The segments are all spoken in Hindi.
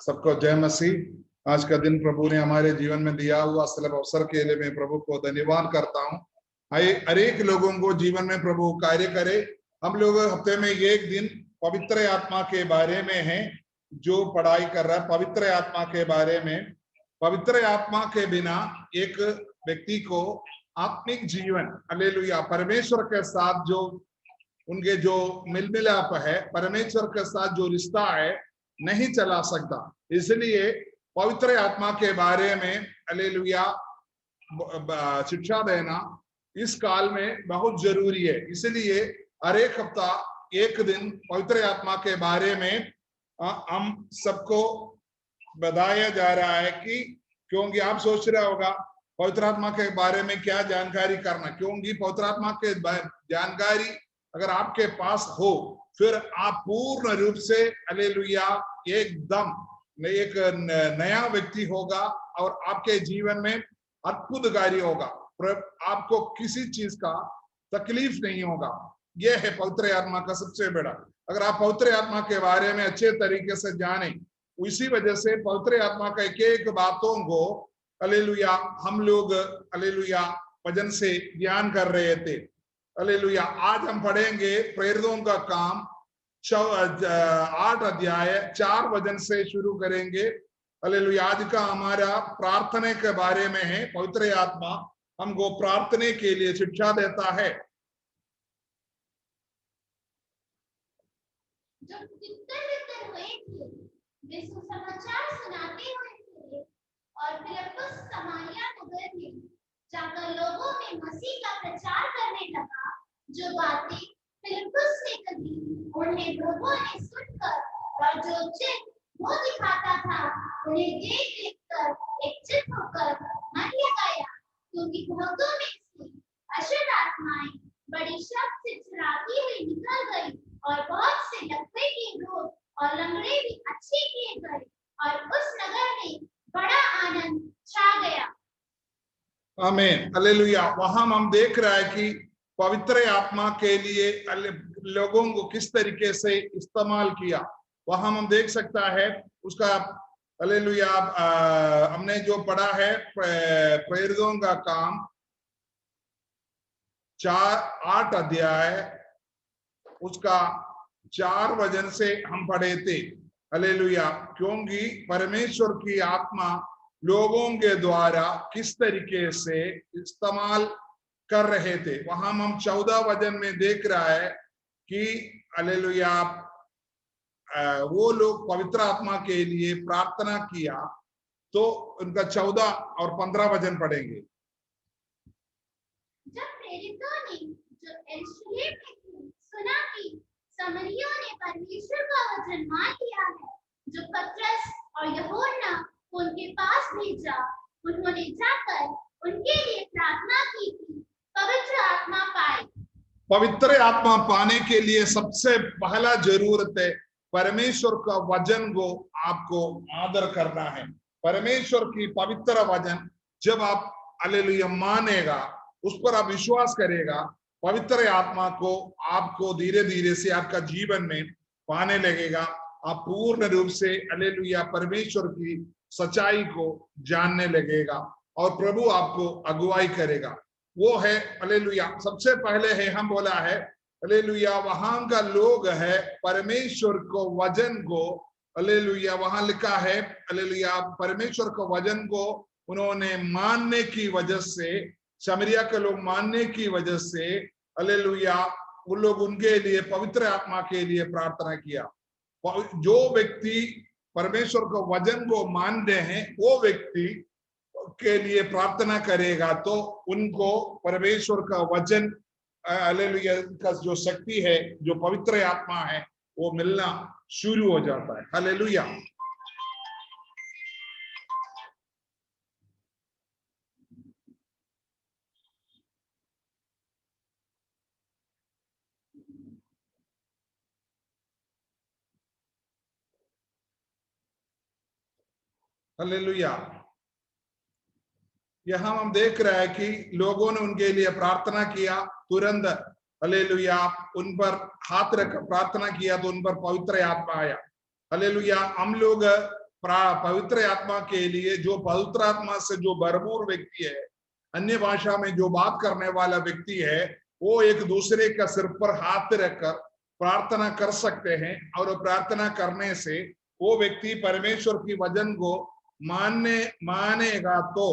सबको जय मसीह। आज का दिन प्रभु ने हमारे जीवन में दिया हुआ सुलभ अवसर के लिए मैं प्रभु को धन्यवाद करता हूँ। हर एक लोगों को जीवन में प्रभु कार्य करे। हम लोग हफ्ते में एक दिन पवित्र आत्मा के बारे में है जो पढ़ाई कर रहा है। पवित्र आत्मा के बारे में, पवित्र आत्मा के बिना एक व्यक्ति को आत्मिक जीवन, हालेलुया, परमेश्वर के साथ जो उनके जो मिलमिलाप है, परमेश्वर के साथ जो रिश्ता है, नहीं चला सकता। इसलिए पवित्र आत्मा के बारे में हालेलुया शिक्षा देना इस काल में बहुत जरूरी है। इसलिए हर एक हफ्ता एक दिन पवित्र आत्मा के बारे में हम सबको बताया जा रहा है कि क्योंकि आप सोच रहे होगा पवित्र आत्मा के बारे में क्या जानकारी करना, क्योंकि पवित्र आत्मा के जानकारी अगर आपके पास हो फिर आप पूर्ण रूप से हालेलुया एकदम एक नया व्यक्ति होगा और आपके जीवन में अद्भुत कार्य होगा। आपको किसी चीज का तकलीफ नहीं होगा। यह है पवित्र आत्मा का सबसे बड़ा। अगर आप पवित्र आत्मा के बारे में अच्छे तरीके से जाने, इसी वजह से पवित्र आत्मा का एक एक बातों को हालेलुया हम लोग हालेलुया भजन से ज्ञान कर रहे थे। हालेलुया आज हम पढ़ेंगे प्रेरितों का काम 8 अध्याय 4 वचन से शुरू करेंगे। हालेलुया आज का हमारा प्रार्थना के बारे में है। पवित्र आत्मा हमको प्रार्थना के लिए शिक्षा देता है। जब तितर-बितर हुए थे, वे सुसमाचार सुनाते हुए थे और फिलिप्पुस समारिया नगर में जाकर लोगों में मसीह का प्रचार करने लगा। जो बातें फिलिप्पुस ने कही उन्हें लोगों ने सुनकर और जो चिन्ह वो दिखाता था उन्हें देख कर एकजुट होकर मन लगाया, क्योंकि बहुतों में से अशुद्ध आत्माएं बड़ी शब्द से चिल्लाती हुई निकल गई और बहुत से लकवे के रोग और लंगड़े भी अच्छे किए गए और उस नगर में बड़ा आनंद छा गया। आमीन, हालेलुया। वहां हम देख रहा है कि पवित्र आत्मा के लिए लोगों को किस तरीके से इस्तेमाल किया। वहां हम देख सकता है उसका हालेलुया। हमने जो पढ़ा है प्रेरितों का काम 8 अध्याय उसका 4 वचन से हम पढ़े थे। हालेलुया, क्योंकि परमेश्वर की आत्मा लोगों के द्वारा किस तरीके से इस्तेमाल कर रहे थे। वहां हम 14 वचन में देख रहा है कि हालेलुया वो लोग पवित्र आत्मा के लिए प्रार्थना किया। तो उनका 14 और 15 वचन पढ़ेंगे। जब प्रेरितों ने जो यरूशलेम में थे सुना कि सामरियों ने परमेश्वर का वचन मान लिया है, जो पतरस और यूहन्ना को उनके पास भेजा, उन्होंने जाकर उनके लिए प्रार्थना की कि पवित्र आत्मा पाए। पवित्र आत्मा पाने के लिए सबसे पहला जरूरत है परमेश्वर का वचन को आपको आदर करना है। परमेश्वर की पवित्र वचन जब आप हालेलुया मानेगा, उस पर आप विश्वास करेगा, पवित्र आत्मा को आपको धीरे धीरे से आपका जीवन में पाने लगेगा। आप पूर्ण रूप से हालेलुया परमेश्वर की सच्चाई को जानने लगेगा और प्रभु आपको अगुवाई करेगा। वो है हालेलुया। सबसे पहले है हम बोला है हालेलुया वहां का लोग है परमेश्वर को वचन को हालेलुया वहां लिखा है हालेलुया परमेश्वर को वचन को उन्होंने मानने की वजह से, सामरिया के लोग मानने की वजह से हालेलुया उन लोग उनके लिए पवित्र आत्मा के लिए प्रार्थना किया। जो व्यक्ति परमेश्वर को वचन को मानते हैं वो व्यक्ति के लिए प्रार्थना करेगा तो उनको परमेश्वर का वचन हालेलुया का जो शक्ति है, जो पवित्र आत्मा है, वो मिलना शुरू हो जाता है। हालेलुया। हालेलुया। यहाँ हम देख रहे हैं कि लोगों ने उनके लिए प्रार्थना किया, तुरंत हालेलुया उन पर हाथ रख प्रार्थना किया तो उन पर पवित्र आत्मा आया। हालेलुया। हम लोग पवित्र आत्मा के लिए, जो पवित्र आत्मा से जो भरपूर व्यक्ति है, अन्य भाषा में जो बात करने वाला व्यक्ति है, वो एक दूसरे का सिर पर हाथ रखकर प्रार्थना कर सकते हैं, और प्रार्थना करने से वो व्यक्ति परमेश्वर की वचन को मानेगा तो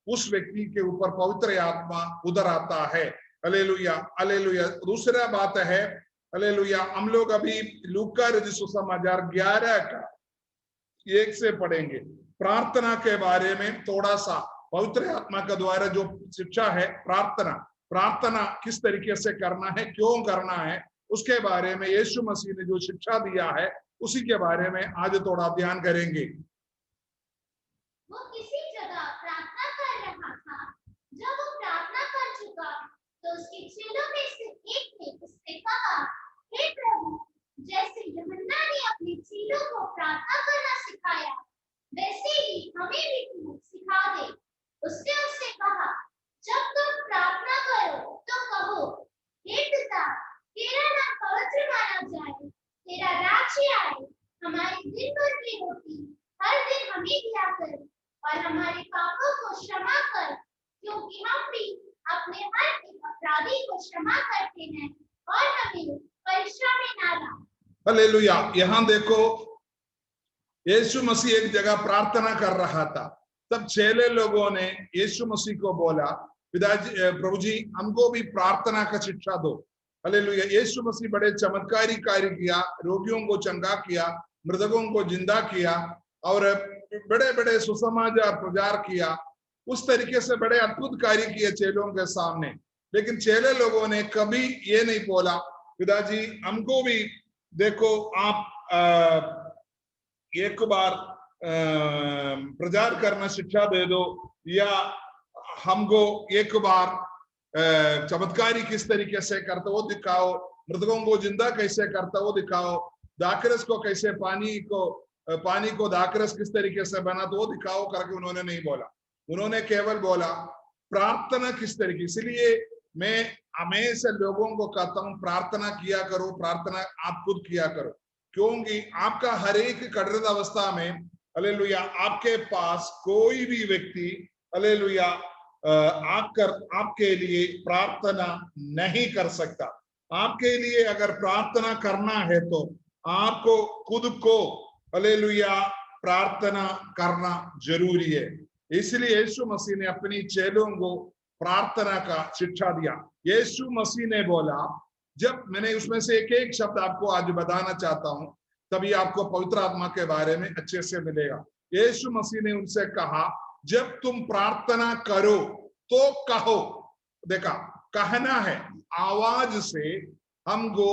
उस व्यक्ति के ऊपर पवित्र आत्मा उतर आता है। Hallelujah, hallelujah. दूसरा बात है, हालेलुया, हम लोग अभी लूका रचित सुसमाचार 11 का 1 से पढ़ेंगे। प्रार्थना के बारे में थोड़ा सा, पवित्र आत्मा के द्वारा जो शिक्षा है, प्रार्थना किस तरीके से करना है, क्यों करना है, उसके बारे में यीशु मसीह ने जो शिक्षा दिया है, उसी के बारे में आज थोड़ा ध्यान करेंगे। वो किसी जगह प्रार्थना कर रहा था। जब वो प्रार्थना कर चुका तो उसके चेलों में से एक ने उससे कहा, हे प्रभु, जैसे यूहन्ना ने अपने चेलों को प्रार्थना करना सिखाया, वैसे ही हमें भी तू सिखा दे। उसने उससे कहा, जब तुम प्रार्थना करो तो कहो, हे पिता, तेरा नाम पवित्र माना जाए, तेरा राज्य आए, हमारी दिन भर की रोटी हर दिन हमें दिया कर, और हमारे पापों को क्षमा कर, क्योंकि हम भी अपने हर एक अपराधी को क्षमा करते हैं, और हमें परीक्षा में ना ला। हालेलुया। यहाँ देखो, यीशु मसीह एक जगह प्रार्थना कर रहा था, तब चेले लोगों ने यीशु मसीह को बोला, पिताजी, प्रभु जी, हमको भी प्रार्थना का शिक्षा दो। हालेलुया। यीशु मसीह बड़े चमत्कारी कार्य किया, रोगियों को चंगा किया, मृतकों को जिंदा किया, और बड़े बड़े सुसमाचार प्रचार किया, उस तरीके से बड़े अद्भुत कार्य किए चेलों के सामने। लेकिन चेले लोगों ने कभी ये नहीं बोला, पिताजी, हमको भी देखो, आप एक बार प्रचार करना शिक्षा दे दो, या हमको एक बार चमत्कारी किस तरीके से करते वो दिखाओ, मृतकों को जिंदा कैसे करता वो दिखाओ, दाखरस को कैसे पानी को दाखरस किस तरीके से बना तो वो दिखाओ करके उन्होंने नहीं बोला। उन्होंने केवल बोला प्रार्थना किस तरीके। इसलिए मैं हमेशा लोगों को कहता हूं, प्रार्थना किया करो, प्रार्थना आप खुद किया करो, क्योंकि आपका हर एक कठिन अवस्था में, हालेलुया, आपके पास कोई भी व्यक्ति, हालेलुया, आपके लिए प्रार्थना नहीं कर सकता। आपके लिए अगर प्रार्थना करना है तो आपको खुद को, हालेलुया, प्रार्थना करना जरूरी है। इसलिए यीशु मसीह ने अपनी चेलों को प्रार्थना का शिक्षा दिया। यीशु मसीह ने बोला, जब मैंने उसमें से एक एक शब्द आपको आज बताना चाहता हूं, तभी आपको पवित्र आत्मा के बारे में अच्छे से मिलेगा। यीशु मसीह ने उनसे कहा, जब तुम प्रार्थना करो तो कहो। देखा, कहना है, आवाज से हमको,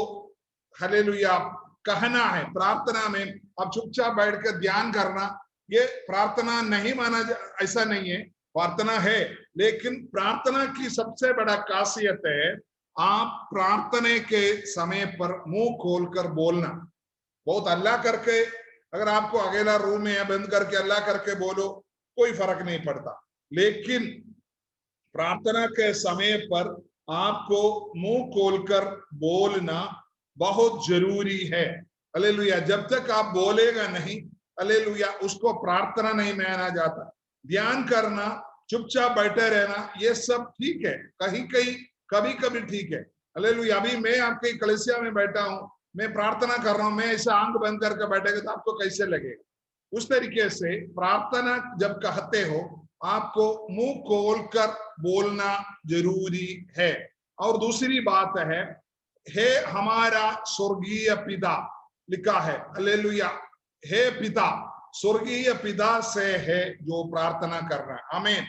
हालेलुया, कहना है। प्रार्थना में अब चुपचाप बैठ कर ध्यान करना, ये प्रार्थना नहीं माना, ऐसा नहीं है, प्रार्थना है, लेकिन प्रार्थना की सबसे बड़ा खासियत है, आप प्रार्थना के समय पर मुंह खोलकर बोलना। बहुत अल्लाह करके, अगर आपको अकेला रूम में बंद करके अल्लाह करके बोलो, कोई फर्क नहीं पड़ता, लेकिन प्रार्थना के समय पर आपको मुंह खोलकर बोलना बहुत जरूरी है। हालेलुया। जब तक आप बोलेगा नहीं, हालेलुया, उसको प्रार्थना नहीं माना जाता। ध्यान करना, चुपचाप बैठे रहना, ये सब ठीक है, कहीं कहीं कभी कभी ठीक है। हालेलुया। अभी मैं आपके कलीसिया में बैठा हूं, मैं प्रार्थना कर रहा हूं, मैं ऐसा आंख बंद करके बैठेगा तो आपको कैसे लगेगा? उस तरीके से प्रार्थना जब कहते हो, आपको मुंह खोलकर बोलना जरूरी है। और दूसरी बात है, हे हमारा स्वर्गीय पिता, लिखा है, हालेलुया, हे पिता, स्वर्गीय पिता से है जो प्रार्थना कर रहा है। आमीन,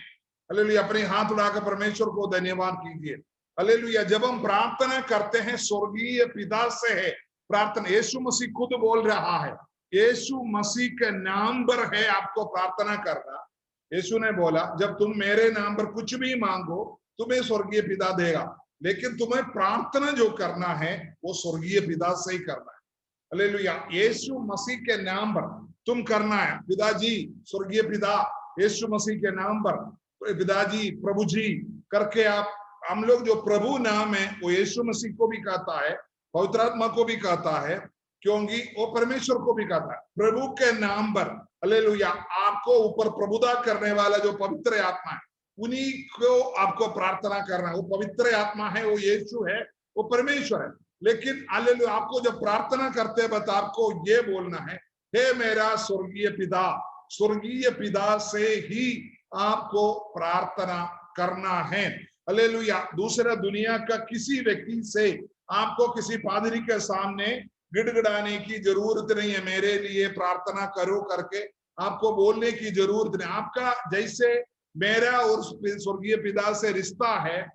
हालेलुया। अपने हाथ उठाकर परमेश्वर को धन्यवाद कीजिए। हालेलुया। जब हम प्रार्थना करते हैं, स्वर्गीय पिता से है प्रार्थना। यीशु मसीह खुद बोल रहा है, यीशु मसीह के नाम पर है आपको प्रार्थना करना। यीशु ने बोला, जब तुम मेरे नाम पर कुछ भी मांगो, तुम्हें स्वर्गीय पिता देगा, लेकिन तुम्हें प्रार्थना जो करना है वो स्वर्गीय पिता से ही करना है। हालेलुया। यीशु मसीह के नाम पर तुम करना है, पिताजी, स्वर्गीय पिता, यीशु मसीह के नाम पर पिताजी, प्रभु जी करके आप, हम लोग जो प्रभु नाम है वो यीशु मसीह को भी कहता है, पवित्र आत्मा को भी कहता है, क्योंकि वो परमेश्वर को भी कहता है। प्रभु के नाम पर, हालेलुया, आपको ऊपर प्रभुता करने वाला जो पवित्र आत्मा है, उन्हीं को आपको प्रार्थना करना है। वो पवित्र आत्मा है, वो यीशु है, वो परमेश्वर है। लेकिन हालेलुया, आपको जब प्रार्थना करते वक्त आपको ये बोलना है, हे मेरा स्वर्गीय पिता। स्वर्गीय पिता से ही आपको प्रार्थना करना है। हालेलुया, दूसरा दुनिया का किसी व्यक्ति से आपको किसी पादरी के सामने गिड़गिड़ाने की जरूरत नहीं है, मेरे लिए प्रार्थना करो करके आपको बोलने की जरूरत नहीं। आपका जैसे मेरा और स्वर्गीय पिता से रिश्ता है,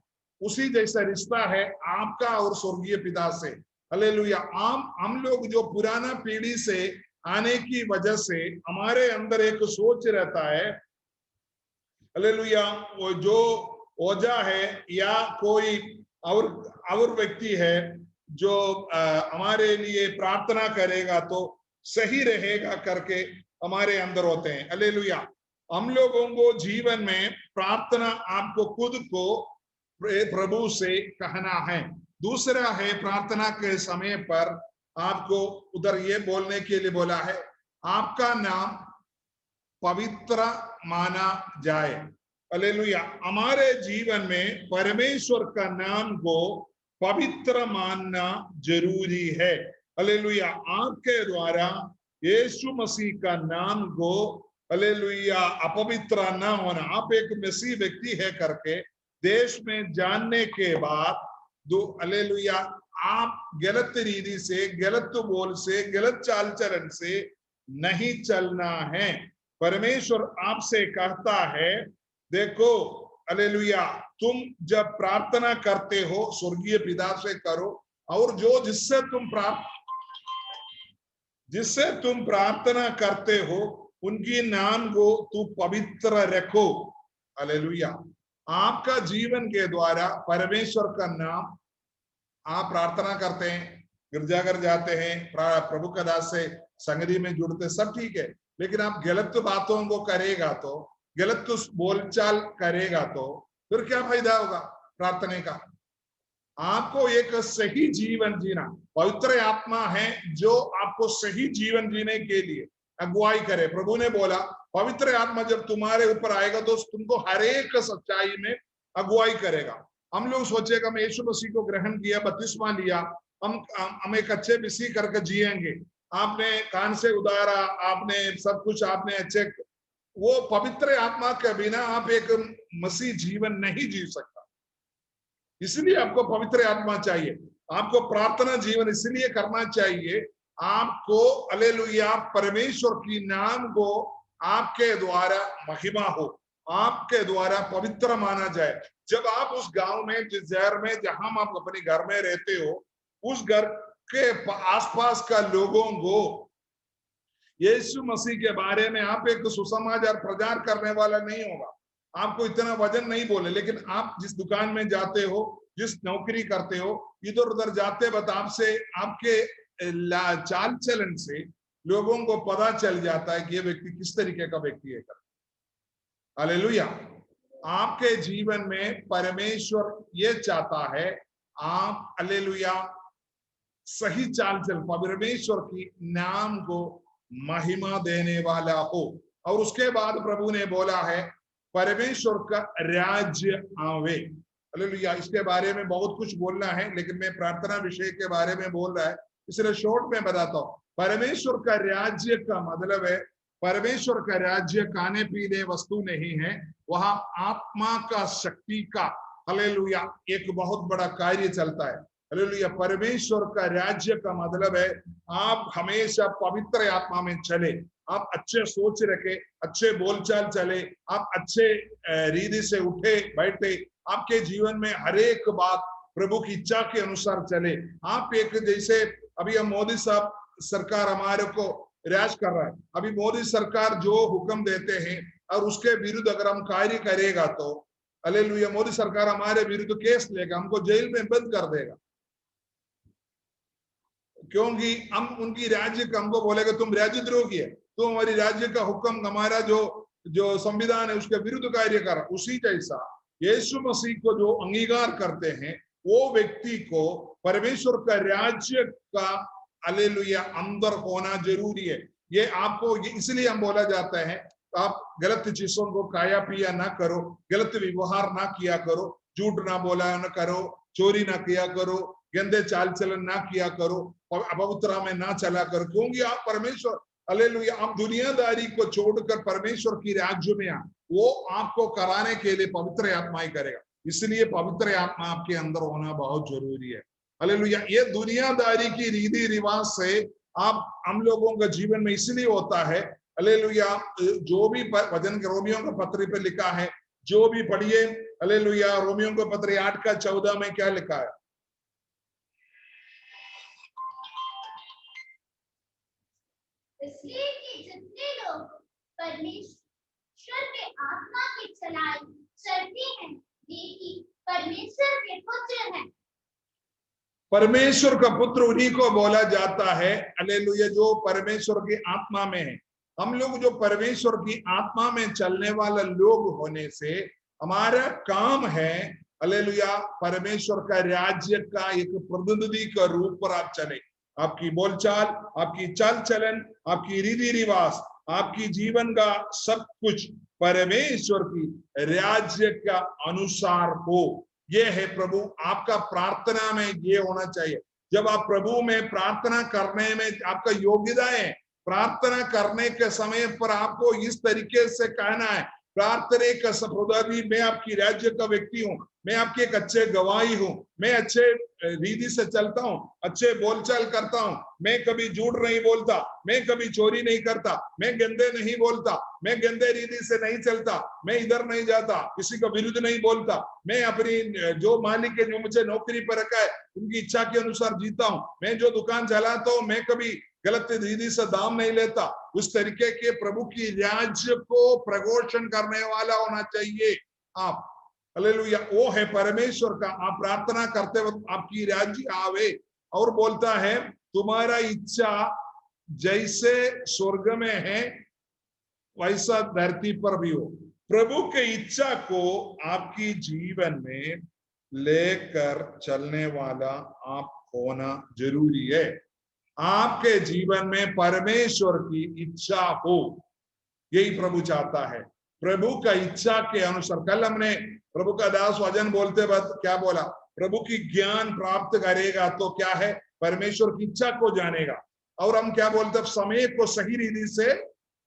उसी जैसा रिश्ता है आपका और स्वर्गीय पिता से। हालेलुया, हम लोग जो पुराना पीढ़ी से आने की वजह से हमारे अंदर एक सोच रहता है, हालेलुया, वो जो ओझा है या कोई और व्यक्ति है जो हमारे लिए प्रार्थना करेगा तो सही रहेगा करके हमारे अंदर होते हैं। हालेलुया, हम लोगों को जीवन में प्रार्थना आपको खुद को प्रभु से कहना है। दूसरा है, प्रार्थना के समय पर आपको उधर ये बोलने के लिए बोला है, आपका नाम पवित्र माना जाए। हालेलुया, हमारे जीवन में परमेश्वर का नाम को पवित्र मानना जरूरी है। हालेलुया, आपके द्वारा यीशु मसीह का नाम को हालेलुया अपवित्र न होना, आप एक मसीह व्यक्ति है करके देश में जानने के बाद दो हालेलुया, आप गलत रीति से, गलत बोल से, गलत चाल चलन से नहीं चलना है। परमेश्वर आपसे कहता है, देखो हालेलुया, तुम जब प्रार्थना करते हो स्वर्गीय पिता से करो, और जो जिससे तुम प्रार्थना करते हो उनकी नाम को तू पवित्र रखो। हालेलुया, आपका जीवन के द्वारा परमेश्वर का नाम, आप प्रार्थना करते हैं, गिरजाघर जाते हैं, प्रभु का दास से संगति में जुड़ते, सब ठीक है, लेकिन आप गलत बातों को करेगा तो, गलत बोलचाल करेगा तो फिर क्या फायदा होगा प्रार्थना का। आपको एक सही जीवन जीना, पवित्र आत्मा है जो आपको सही जीवन जीने के लिए अगुवाई करे। प्रभु ने बोला पवित्र आत्मा जब तुम्हारे ऊपर आएगा तो तुमको हर एक सच्चाई में अगुवाई करेगा। हम लोग सोचेगा मैं यीशु मसीह को ग्रहण किया, बपतिस्मा लिया, हम एक अच्छे मसीह करके जिएंगे, आपने कान से उतारा, आपने सब कुछ आपने अच्छे, वो पवित्र आत्मा के बिना आप एक मसीह जीवन नहीं जी सकता। इसलिए आपको पवित्र आत्मा चाहिए, आपको प्रार्थना जीवन इसलिए करना चाहिए, आपको हालेलुया परमेश्वर की नाम को आपके द्वारा महिमा हो, आपके द्वारा पवित्र माना जाए। जब आप उस गांव में, जिस शहर में जहां आप अपने घर में रहते हो, उस घर के आसपास का लोगों को यीशु मसीह के बारे में आप एक सुसमाचार प्रचार करने वाला नहीं होगा, आपको इतना वजन नहीं बोले, लेकिन आप जिस दुकान में जाते हो, जिस नौकरी करते हो, इधर उधर जाते वक्त आपसे, आपके चाल चलन से लोगों को पता चल जाता है कि ये व्यक्ति किस तरीके का व्यक्ति है। हालेलुया, आपके जीवन में परमेश्वर ये चाहता है आप हालेलुया सही चाल चल, परमेश्वर की नाम को महिमा देने वाला हो। और उसके बाद प्रभु ने बोला है परमेश्वर का राज्य आवे। हालेलुया, इसके बारे में बहुत कुछ बोलना है, लेकिन मैं प्रार्थना विषय के बारे में बोल रहा है, इसलिए शॉर्ट में बताता हूँ। परमेश्वर का राज्य का मतलब है, परमेश्वर का राज्य खाने पीने वस्तु नहीं है, वहां आत्मा का शक्ति का हालेलुया एक बहुत बड़ा कार्य चलता है। हालेलुया, परमेश्वर का राज्य का मतलब है आप हमेशा पवित्र आत्मा में चले, आप अच्छे सोच रखे, अच्छे बोलचाल चले, आप अच्छे रीति से उठे बैठे, आपके जीवन में हर एक बात प्रभु की इच्छा के अनुसार चले। आप एक, जैसे अभी हम मोदी साहब सरकार हमारे को राज कर रहा है, अभी मोदी सरकार जो हुक्म देते हैं और उसके विरुद्ध अगर हम कार्य करेगा तो हालेलुया मोदी सरकार हमारे विरुद्ध केस लेगा, हमको जेल में बंद कर देगा, क्योंकि हम उनकी राज्य का, हमको बोलेगा तुम राज्यद्रोह किए, तो हमारी राज्य का हुक्म, हमारा जो संविधान है उसके विरुद्ध कार्य कर। उसी जैसा यीशु मसीह को जो अंगीकार करते हैं वो व्यक्ति को परमेश्वर का राज्य का हालेलुया अंदर होना जरूरी है। ये आपको इसलिए हम बोला जाता है आप गलत चीजों को खाया पिया ना करो, गलत व्यवहार ना किया करो, झूठ ना बोला ना करो, चोरी ना किया करो, गंदे चाल चलन ना किया करो, अपवित्रता में ना चला करो, क्योंकि आप परमेश्वर हालेलुया आप दुनियादारी को छोड़कर परमेश्वर की राज्य में आए, वो आपको कराने के लिए पवित्र आत्मा ही करेगा। इसलिए पवित्र आत्मा आपके अंदर होना बहुत जरूरी है। हालेलुया ये दुनियादारी की रीति रिवाज से आप हम लोगों का जीवन में इसलिए होता है। हालेलुया जो भी वचन के रोमियों का पत्र पे लिखा है, जो भी पढ़िए, हालेलुया रोमियों का पत्र 8:14 में क्या लिखा है? इसलिए कि जितने लोग परमेश्वर के आत्मा की चलाई चलते हैं वे ही परमेश्वर के पुत्र हैं। परमेश्वर का पुत्र उन्हीं को बोला जाता है, हालेलुया जो परमेश्वर की आत्मा में है। हम लोग जो परमेश्वर की आत्मा में चलने वाला लोग होने से हमारा काम है, हालेलुया परमेश्वर का राज्य का एक प्रतिनिधि का रूप पर आप चले। आपकी बोलचाल, आपकी चाल चलन, आपकी रीति रिवाज, आपकी जीवन का सब कुछ परमेश्वर की राज्य का अनुसार हो। ये है प्रभु आपका प्रार्थना में ये होना चाहिए। जब आप प्रभु में प्रार्थना करने में आपका योग्यता है, प्रार्थना करने के समय पर आपको इस तरीके से कहना है, प्रार्थना का सफलता मैं आपकी राज्य का व्यक्ति हूँ, मैं आपकी एक अच्छे गवाही हूँ, मैं अच्छे रीति से चलता हूँ, अच्छे बोलचाल करता हूँ, मैं कभी झूठ नहीं बोलता, मैं कभी चोरी नहीं करता, मैं गंदे नहीं बोलता, मैं गंदे रीति से नहीं चलता, मैं इधर नहीं जाता, किसी का विरुद्ध नहीं बोलता, मैं अपनी जो मालिक है जो मुझे नौकरी पर रखा है उनकी इच्छा के अनुसार जीता हूँ, मैं जो दुकान चलाता हूँ मैं कभी गलत रीति से दाम नहीं लेता। उस तरीके के प्रभु की राज्य को प्रघोषण करने वाला होना चाहिए आप। हालेलुया वो है परमेश्वर का। आप प्रार्थना करते वक्त आपकी राज्य आवे, और बोलता है तुम्हारा इच्छा जैसे स्वर्ग में है वैसा धरती पर भी हो। प्रभु के इच्छा को आपकी जीवन में लेकर चलने वाला आप होना जरूरी है। आपके जीवन में परमेश्वर की इच्छा हो, यही प्रभु चाहता है। प्रभु का इच्छा के अनुसार कल हमने प्रभु का दास वचन बोलते वक्त क्या बोला? प्रभु की ज्ञान प्राप्त करेगा तो क्या है? परमेश्वर की इच्छा को जानेगा। और हम क्या बोलते? समय को सही रीति से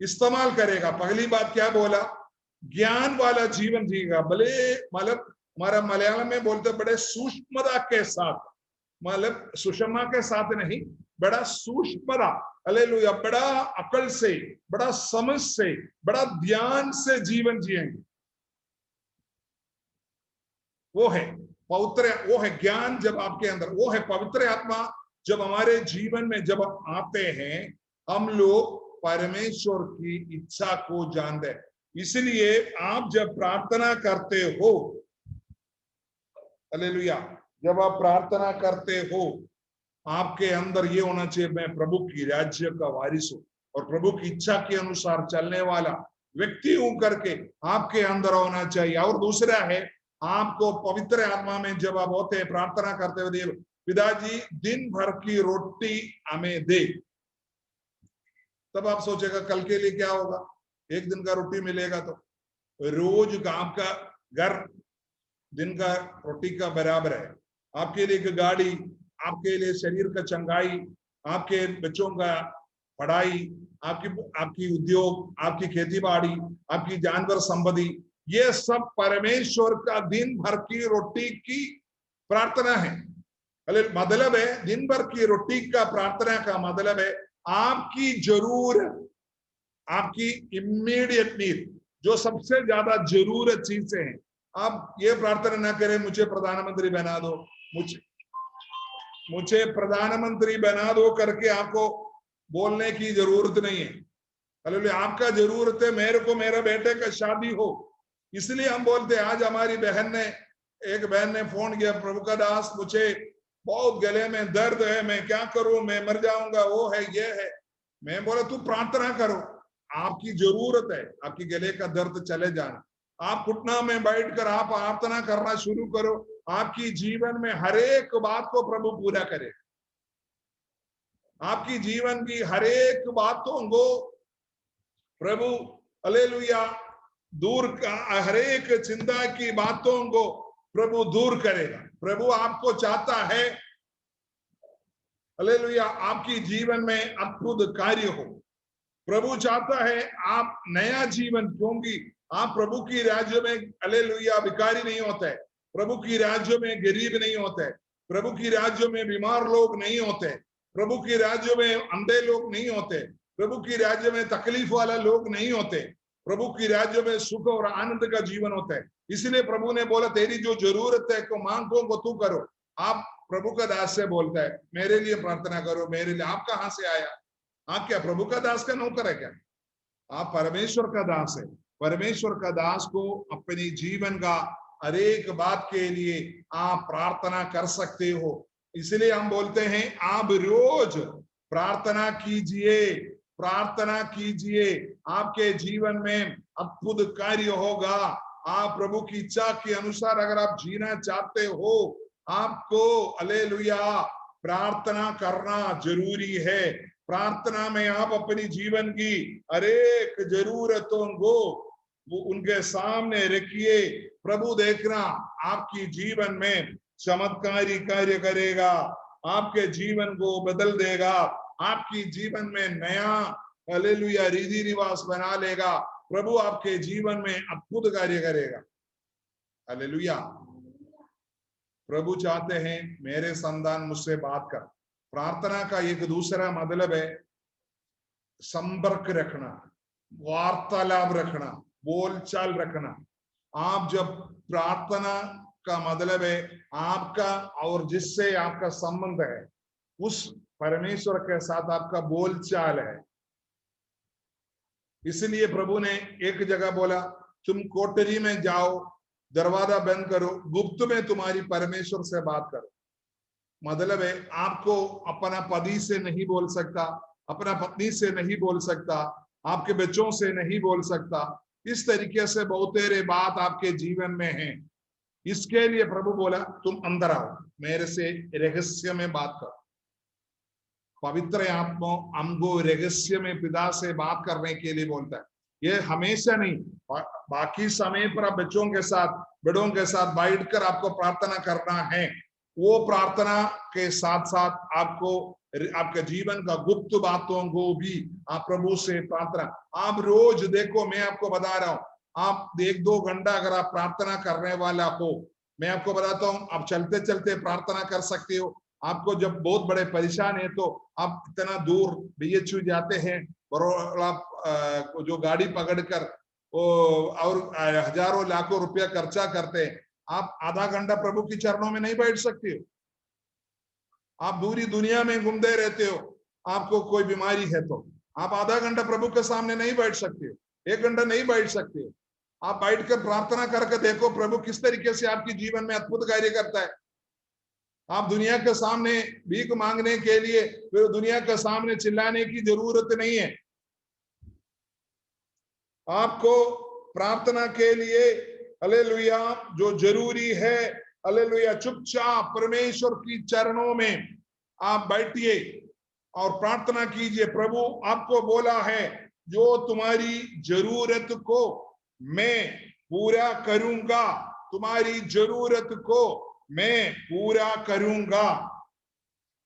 इस्तेमाल करेगा। पहली बात क्या बोला? ज्ञान वाला जीवन जिएगा। भले मतलब हमारा मलयालम में बोलते बड़े सूक्ष्मता के साथ, मतलब सुषमा के साथ नहीं, बड़ा सूक्ष्मता, हालेलुया बड़ा अकल से, बड़ा समझ से, बड़ा ध्यान से जीवन जिएंगे। वो है पवित्र, वो है ज्ञान जब आपके अंदर, वो है पवित्र आत्मा जब हमारे जीवन में जब आते हैं, हम लोग परमेश्वर की इच्छा को जानते हैं। इसलिए आप जब प्रार्थना करते हो, हालेलुया जब आप प्रार्थना करते हो, आपके अंदर ये होना चाहिए मैं प्रभु की राज्य का वारिस हूं और प्रभु की इच्छा के अनुसार चलने वाला व्यक्ति हूं करके आपके अंदर होना चाहिए। और दूसरा है आपको पवित्र आत्मा में जब आप होते हैं प्रार्थना करते हुए, पिताजी दिन भर की रोटी हमें दे, तब आप सोचेगा कल के लिए क्या होगा? एक दिन का रोटी मिलेगा तो रोज का आपका घर दिन का रोटी का बराबर है। आपके लिए एक गाड़ी, आपके लिए शरीर का चंगाई, आपके बच्चों का पढ़ाई, आपकी उद्योग, आपकी खेती बाड़ी, आपकी जानवर संपत्ति, ये सब परमेश्वर का दिन भर की रोटी की प्रार्थना है। मतलब है दिन भर की रोटी का प्रार्थना का मतलब है आपकी जरूरत, आपकी इमीडिएट नीड, जो सबसे ज्यादा जरूरत चीजें हैं। आप ये प्रार्थना ना करें मुझे प्रधानमंत्री बना दो, मुझे प्रधानमंत्री बना दो करके आपको बोलने की जरूरत नहीं है। हालेलुया आपका जरूरत है मेरे को मेरे बेटे का शादी हो। इसलिए हम बोलते हैं, आज हमारी एक बहन ने फोन किया, प्रभु का दास मुझे बहुत गले में दर्द है, मैं क्या करूं, मैं मर जाऊंगा, वो है ये है। मैं बोला तू प्रार्थना करो, आपकी जरूरत है आपकी गले का दर्द चले जाना। आप घुटना में बैठकर आप प्रार्थना करना शुरू करो, आपकी जीवन में हर एक बात को प्रभु पूरा करे। आपकी जीवन की हर एक बातों को प्रभु हालेलुया दूर हर एक चिंता की बातों को प्रभु दूर करेगा। प्रभु आपको चाहता है हालेलुया आपकी जीवन में अद्भुत कार्य हो। प्रभु चाहता है आप नया जीवन, क्योंकि आप प्रभु की राज्य में हालेलुया भिखारी नहीं होते, प्रभु की राज्य में गरीब नहीं होते, प्रभु की राज्य में बीमार लोग नहीं होते, प्रभु की राज्य में अंधे लोग नहीं होते, प्रभु की राज्य में तकलीफ वाला लोग नहीं होते, प्रभु की राज्य में सुख और आनंद का जीवन होता है। इसलिए प्रभु ने बोला तेरी जो जरूरत है को मांगो को तू करो। आप प्रभु का दास से बोलता है मेरे लिए प्रार्थना करो, मेरे लिए। आप कहां से आया? आप क्या प्रभु का दास का नौकर है क्या? आप परमेश्वर का दास है। परमेश्वर का दास को अपने जीवन का हर एक बात के लिए आप प्रार्थना कर सकते हो। इसलिए हम बोलते हैं आप रोज प्रार्थना कीजिए, प्रार्थना कीजिए, आपके जीवन में अद्भुत कार्य होगा। आप प्रभु की इच्छा के अनुसार अगर आप जीना चाहते हो, आपको हालेलुया प्रार्थना करना जरूरी है। प्रार्थना में आप अपनी जीवन की हरेक जरूरतों को वो उनके सामने रखिए। प्रभु देखना आपकी जीवन में चमत्कारी कार्य करेगा, आपके जीवन को बदल देगा, आपकी जीवन में नया हालेलुया रीति रिवाज बना लेगा। प्रभु आपके जीवन में अद्भुत कार्य करेगा। हालेलुया। प्रभु चाहते हैं मेरे संतान मुझसे बात कर। प्रार्थना का एक दूसरा मतलब है संपर्क रखना, वार्तालाप रखना, बोलचाल रखना। आप जब प्रार्थना का मतलब है आपका और जिससे आपका संबंध है उस परमेश्वर के साथ आपका बोलचाल है। इसलिए प्रभु ने एक जगह बोला तुम कोठरी में जाओ, दरवाजा बंद करो, गुप्त में तुम्हारी परमेश्वर से बात करो। मतलब है आपको अपना पति से नहीं बोल सकता, अपना पत्नी से नहीं बोल सकता, आपके बच्चों से नहीं बोल सकता। इस तरीके से बहुत तेरे बात आपके जीवन में है। इसके लिए प्रभु बोला तुम अंदर आओ, मेरे से रहस्य में बात करो। पवित्र आत्मा हमको रहस्य में पिता से बात करने के लिए बोलता है। ये हमेशा नहीं, बाकी समय पर आप बच्चों के साथ बड़ों के साथ बैठकर आपको प्रार्थना करना है। वो प्रार्थना के साथ साथ आपको आपके जीवन का गुप्त बातों को भी आप प्रभु से प्रार्थना। आप रोज देखो, मैं आपको बता रहा हूं, आप 1-2 घंटा अगर आप प्रार्थना करने वाला हो, मैं आपको बताता हूं, आप चलते चलते प्रार्थना कर सकते हो। आपको जब बहुत बड़े परेशान है तो आप इतना दूर BHU जाते हैं, आप जो गाड़ी पकड़कर और हजारों लाखों रुपया खर्चा करते हैं। आप आधा घंटा प्रभु की चरणों में नहीं बैठ सकते हो। आप पूरी दुनिया में घूमते रहते हो, आपको कोई बीमारी है तो आप आधा घंटा प्रभु के सामने नहीं बैठ सकते हो, 1 घंटा नहीं बैठ सकते हो। आप बैठकर प्रार्थना करके देखो प्रभु किस तरीके से आपके जीवन में अद्भुत कार्य करता है। आप दुनिया के सामने भीख मांगने के लिए फिर दुनिया के सामने चिल्लाने की जरूरत नहीं है। आपको प्रार्थना के लिए हालेलुया जो जरूरी है, हालेलुया चुपचाप परमेश्वर की चरणों में आप बैठिए और प्रार्थना कीजिए। प्रभु आपको बोला है जो तुम्हारी जरूरत को मैं पूरा करूंगा, तुम्हारी जरूरत को मैं पूरा करूंगा।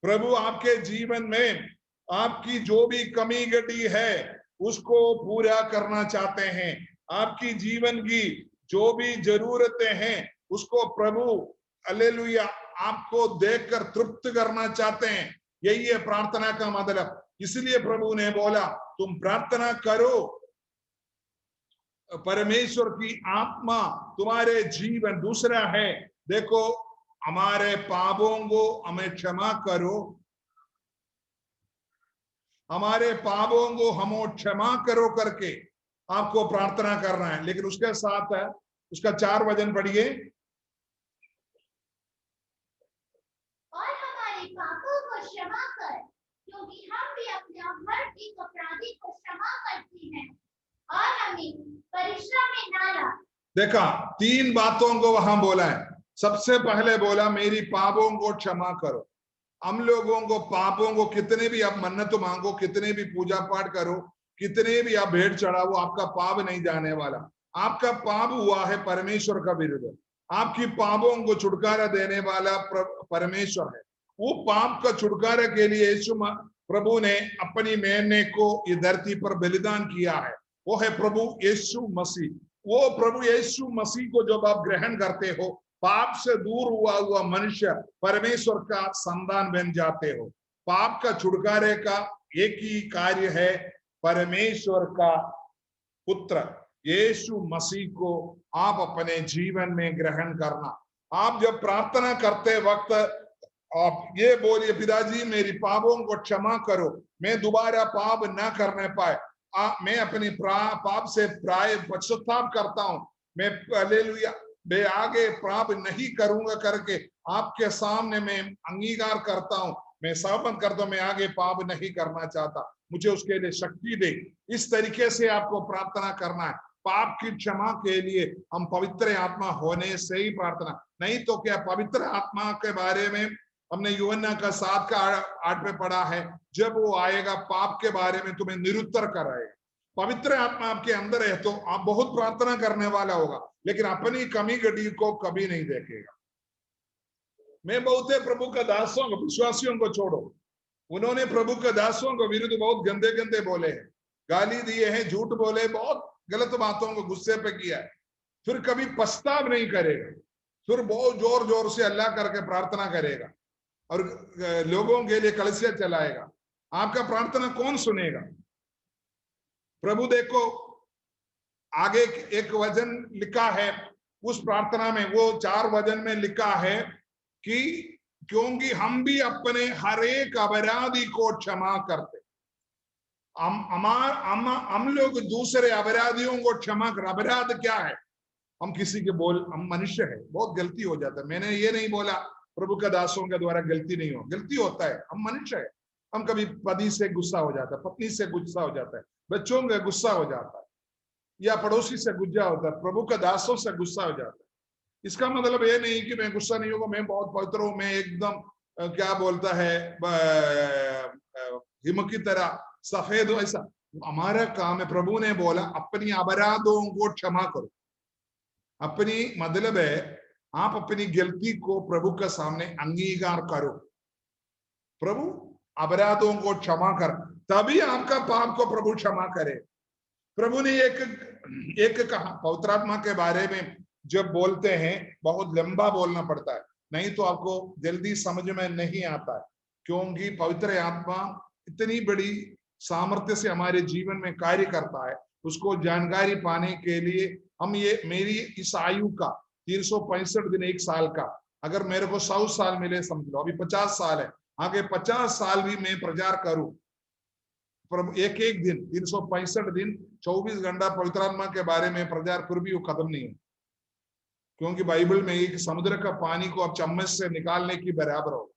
प्रभु आपके जीवन में आपकी जो भी कमी घटी है उसको पूरा करना चाहते हैं। आपकी जीवन की जो भी जरूरतें हैं उसको प्रभु हालेलुया आपको देखकर तृप्त करना चाहते हैं। यही है प्रार्थना का मतलब। इसलिए प्रभु ने बोला तुम प्रार्थना करो, परमेश्वर की आत्मा तुम्हारे जीवन। दूसरा है देखो हमारे पापों को हमें क्षमा करो, हमारे पापों को हमें क्षमा करो करके आपको प्रार्थना करना है। लेकिन उसके साथ है उसका 4 वचन पढ़िए। और हमारे पापों को क्षमा कर, क्योंकि हम भी अपने हर एक अपराधी को क्षमा करते हैं, और हमें परीक्षा में ना ला। देखा 3 बातों को वहां बोला है। सबसे पहले बोला मेरी पापों को क्षमा करो। हम लोगों को पापों को कितने भी आप मन्नत मांगो, कितने भी पूजा पाठ करो, कितने भी आप भेंट चढ़ाओ, आपका पाप नहीं जाने वाला। आपका पाप हुआ है परमेश्वर का विरुद्ध। आपकी पापों को छुटकारा देने वाला परमेश्वर है। वो पाप का छुटकारा के लिए यीशु प्रभु ने अपनी मेमने को ये धरती पर बलिदान किया है। वो है प्रभु यीशु मसीह। वो प्रभु यीशु मसीह को जब आप ग्रहण करते हो, पाप से दूर हुआ मनुष्य परमेश्वर का संतान बन जाते हो। पाप का छुटकारे का एक ही कार्य है, परमेश्वर का पुत्र यीशु मसीह को आप अपने जीवन में ग्रहण करना। आप जब प्रार्थना करते वक्त आप ये बोलिए, पिताजी मेरी पापों को क्षमा करो, मैं दोबारा पाप ना करने पाए, मैं अपनी पाप से प्राय पश्चाताप करता हूं, मैं हालेलुया मैं आगे पाप नहीं करूंगा करके आपके सामने मैं अंगीकार करता हूं, मैं समर्पण करता हूं, मैं आगे पाप नहीं करना चाहता, मुझे उसके लिए शक्ति दे। इस तरीके से आपको प्रार्थना करना है। पाप की क्षमा के लिए हम पवित्र आत्मा होने से ही प्रार्थना, नहीं तो क्या पवित्र आत्मा के बारे में हमने यूहन्ना का 7 का 8 में पढ़ा है, जब वो आएगा पाप के बारे में तुम्हें निरुत्तर कराएगा। पवित्र आत्मा आपके अंदर है तो आप बहुत प्रार्थना करने वाला होगा, लेकिन अपनी कमी गड़ी को कभी नहीं देखेगा। मैं बहुत प्रभु का दासों को, विश्वासियों को छोड़ो, उन्होंने प्रभु के दासों को विरुद्ध बहुत गंदे गंदे बोले हैं, गाली दिए हैं, झूठ बोले, बहुत गलत बातों को गुस्से पे किया है, फिर कभी पछताव नहीं करेगा, फिर बहुत जोर जोर से अल्लाह करके प्रार्थना करेगा और लोगों के लिए कलसिया चलाएगा। आपका प्रार्थना कौन सुनेगा? प्रभु देखो आगे एक वचन लिखा है उस प्रार्थना में, वो 4 वचन में लिखा है कि क्योंकि हम भी अपने हर एक अपराधी को क्षमा करते, हम लोग दूसरे अपराधियों को क्षमा कर। अपराध क्या है? हम किसी के हम मनुष्य है, बहुत गलती हो जाता है। मैंने ये नहीं बोला प्रभु के दासों के द्वारा गलती नहीं हो, गलती होता है, हम मनुष्य है। हम कभी पति से गुस्सा हो जाता है, पत्नी से गुस्सा हो जाता है, बच्चों का गुस्सा हो जाता है, या पड़ोसी से गुस्सा होता है, प्रभु के दासों से गुस्सा हो जाता है। इसका मतलब ये नहीं कि मैं गुस्सा नहीं होगा, मैं बहुत पवित्र हूं, मैं एकदम क्या बोलता है हिम की तरह सफेद हो, ऐसा हमारा काम है। प्रभु ने बोला अपनी अपराधों को क्षमा करो। अपनी मतलब है आप अपनी गलती को प्रभु के सामने अंगीकार करो, प्रभु अपराधों को क्षमा कर, तभी आपका पाप को प्रभु क्षमा करे। प्रभु ने एक कहा, पवित्र आत्मा के बारे में जब बोलते हैं बहुत लंबा बोलना पड़ता है, नहीं तो आपको जल्दी समझ में नहीं आता है, क्योंकि पवित्र आत्मा इतनी बड़ी सामर्थ्य से हमारे जीवन में कार्य करता है। उसको जानकारी पाने के लिए हम ये मेरी इस आयु का 365 दिन 1 साल का, अगर मेरे को 100 साल मिले समझ लो, अभी 50 साल है, आगे 50 साल भी मैं प्रचार करूं, एक एक दिन 365 दिन 24 घंटा पवित्र आत्मा के बारे में प्रचार, फिर भी वो खत्म नहीं है, क्योंकि बाइबल में एक समुद्र का पानी को आप चम्मच से निकालने की बराबर हो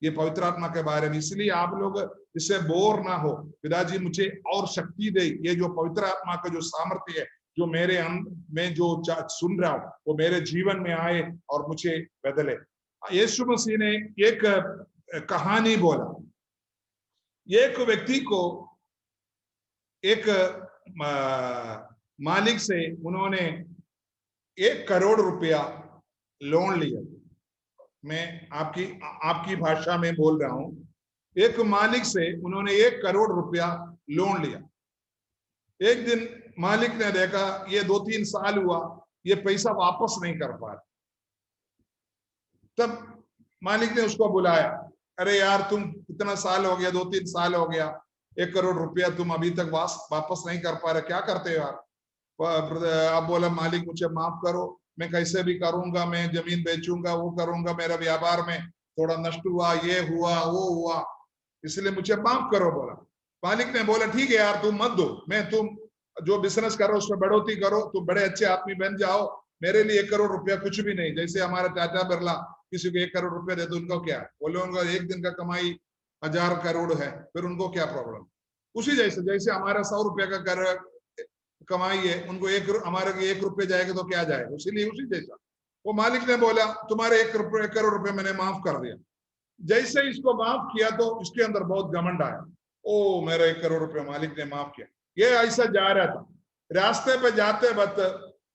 ये पवित्र आत्मा के बारे में। इसलिए आप लोग इससे बोर ना हो, पिताजी मुझे और शक्ति दे, ये जो पवित्र आत्मा का जो सामर्थ्य है जो मेरे में जो सुन रहा हूं वो मेरे जीवन में आए और मुझे बदले। यीशु मसीह ने एक कहानी बोला, एक व्यक्ति को एक मालिक से उन्होंने 1 करोड़ रुपया लोन लिया। मैं आपकी भाषा में बोल रहा हूं, एक मालिक से उन्होंने 1 करोड़ रुपया लोन लिया। एक दिन मालिक ने देखा ये 2-3 साल हुआ ये पैसा वापस नहीं कर पा रहा। तब मालिक ने उसको बुलाया, अरे यार तुम इतना साल हो गया, 2-3 साल हो गया, 1 करोड़ रुपया तुम अभी तक वापस नहीं कर पा रहे, क्या करते हो यार? अब बोला मालिक मुझे माफ करो, मैं कैसे भी करूंगा, मैं जमीन बेचूंगा, वो करूंगा, मेरा व्यापार में थोड़ा नष्ट हुआ, ये हुआ वो हुआ, इसलिए मुझे माफ करो। बोला मालिक ने बोला ठीक है यार तुम मत दो, मैं तुम जो बिजनेस करो उसमें बढ़ोतरी करो, तुम बड़े अच्छे आदमी बन जाओ, मेरे लिए 1 करोड़ रुपया कुछ भी नहीं। जैसे हमारा टाटा बिरला किसी को 1 करोड़ रुपया दे दो, उनको क्या, बोले उनका एक दिन का कमाई 1000 करोड़ है, फिर उनको क्या प्रॉब्लम। उसी जैसे हमारा 100 रुपया का कमाई है, उनको हमारे 1 रुपये जाएगा तो क्या जाएगा, इसीलिए उसी जैसा। वो मालिक ने बोला तुम्हारे 1 करोड़ रुपए मैंने माफ कर दिया। जैसे इसको माफ किया तो इसके अंदर बहुत घमंड आया। ओ मेरा 1 करोड़ रुपया मालिक ने माफ किया। ये ऐसा जा रहा था, रास्ते पे जाते वक्त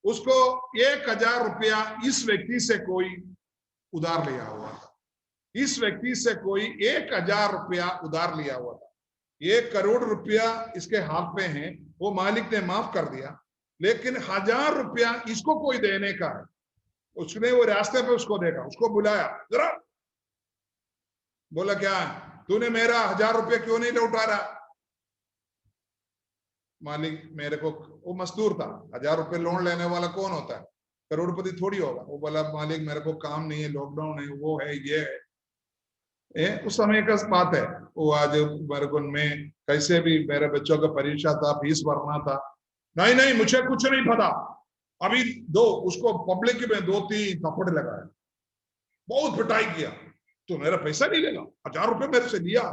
उसको 1,000 रुपया इस व्यक्ति से कोई उधार लिया हुआ था। इस व्यक्ति से कोई 1,000 रुपया उधार लिया हुआ था। 1 करोड़ रुपया इसके हाथ में है, वो मालिक ने माफ कर दिया, लेकिन 1,000 रुपया इसको कोई देने का है। उसने वो रास्ते पे उसको देखा, उसको बुलाया, जरा बोला क्या तूने मेरा 1,000 रुपया क्यों नहीं लौटा रहा? मालिक मेरे को, वो मजदूर था, 1,000 रुपये लोन लेने वाला कौन होता है, करोड़पति थोड़ी होगा। वो बोला मालिक मेरे को काम नहीं है, लॉकडाउन है, वो है, ये है। उस समय का बात है। वो आज मेरे को, मैं कैसे भी, मेरे बच्चों का परीक्षा था, फीस भरना था। नहीं नहीं मुझे कुछ नहीं पता, अभी दो। उसको पब्लिक में 2-3 थप्पड़ लगाए, बहुत पिटाई किया। तो मेरा पैसा नहीं लेगा, 1,000 रुपये मेरे से लिया।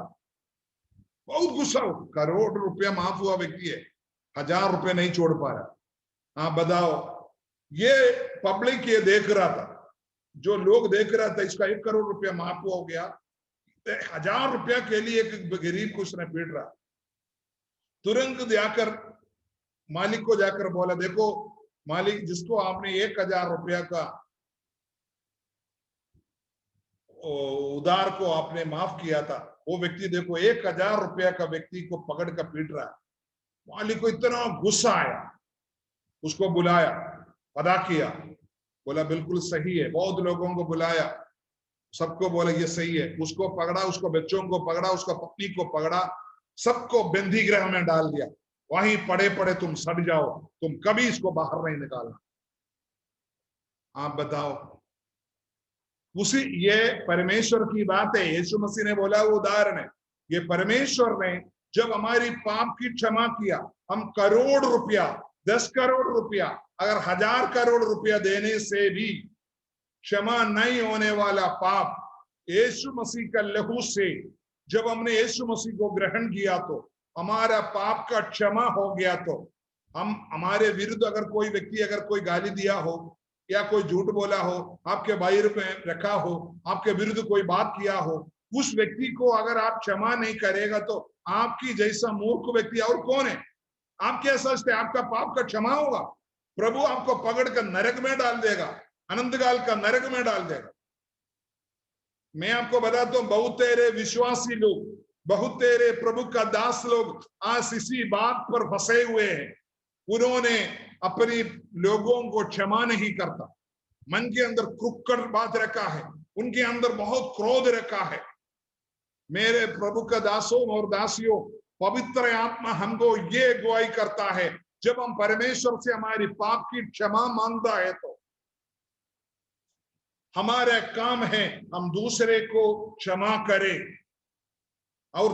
बहुत गुस्सा हो, करोड़ रुपया माफ हुआ व्यक्ति है, 1,000 रुपये नहीं छोड़ पा रहा। हाँ बताओ, ये पब्लिक ये देख रहा था, जो लोग देख रहा था, इसका 1 करोड़ रुपया माफ हो गया, 1,000 रुपया के लिए एक गरीब को उसने पीट रहा। तुरंत जाकर मालिक को जाकर बोला, देखो मालिक, जिसको आपने 1,000 रुपया का उधार को आपने माफ किया था, वो व्यक्ति देखो 1,000 रुपया का व्यक्ति को पकड़ कर पीट रहा है। मालिक को इतना गुस्सा आया, उसको बुलाया, अदा किया, बोला बिल्कुल सही है। बहुत लोगों को बुलाया, सबको बोला ये सही है। उसको पकड़ा, उसको बच्चों को पकड़ा, उसका पत्नी को पकड़ा, सबको बंदी गृह में डाल दिया। वहीं पड़े पड़े तुम सड़ जाओ, तुम कभी इसको बाहर नहीं निकालना। आप बताओ, उसी, ये परमेश्वर की बात है। यीशु मसीह ने बोला वो उदाहरण है। ये परमेश्वर ने जब हमारी पाप की क्षमा किया, हम करोड़ रुपया, 10 करोड़ रुपया, अगर 1,000 करोड़ रुपया देने से भी क्षमा नहीं होने वाला पाप, यीशु मसीह का लहू से जब हमने यीशु मसीह को ग्रहण किया तो हमारा पाप का क्षमा हो गया। तो हम, हमारे विरुद्ध अगर कोई व्यक्ति, अगर कोई गाली दिया हो या कोई झूठ बोला हो, आपके बाहर में रखा हो, आपके विरुद्ध कोई बात किया हो, उस व्यक्ति को अगर आप क्षमा नहीं करेगा तो आपकी जैसा मूर्ख व्यक्ति और कौन है? आप क्या सोचते आपका पाप का क्षमा होगा? प्रभु आपको पकड़कर नरक में डाल देगा, अनंतकाल का नरक में डाल देगा। मैं आपको बताता हूं, बहुत तेरे विश्वासी लोग, बहुत तेरे प्रभु का दास लोग आज इसी बात पर फंसे हुए हैं। उन्होंने अपनी लोगों को क्षमा नहीं करता, मन के अंदर कुक्कड़ बात रखा है, उनके अंदर बहुत क्रोध रखा है। मेरे प्रभु का दासों और दासियों, पवित्र आत्मा हमको ये अगुवाई करता है, जब हम परमेश्वर से हमारी पाप की क्षमा मांगता है तो हमारा काम है हम दूसरे को क्षमा करें। और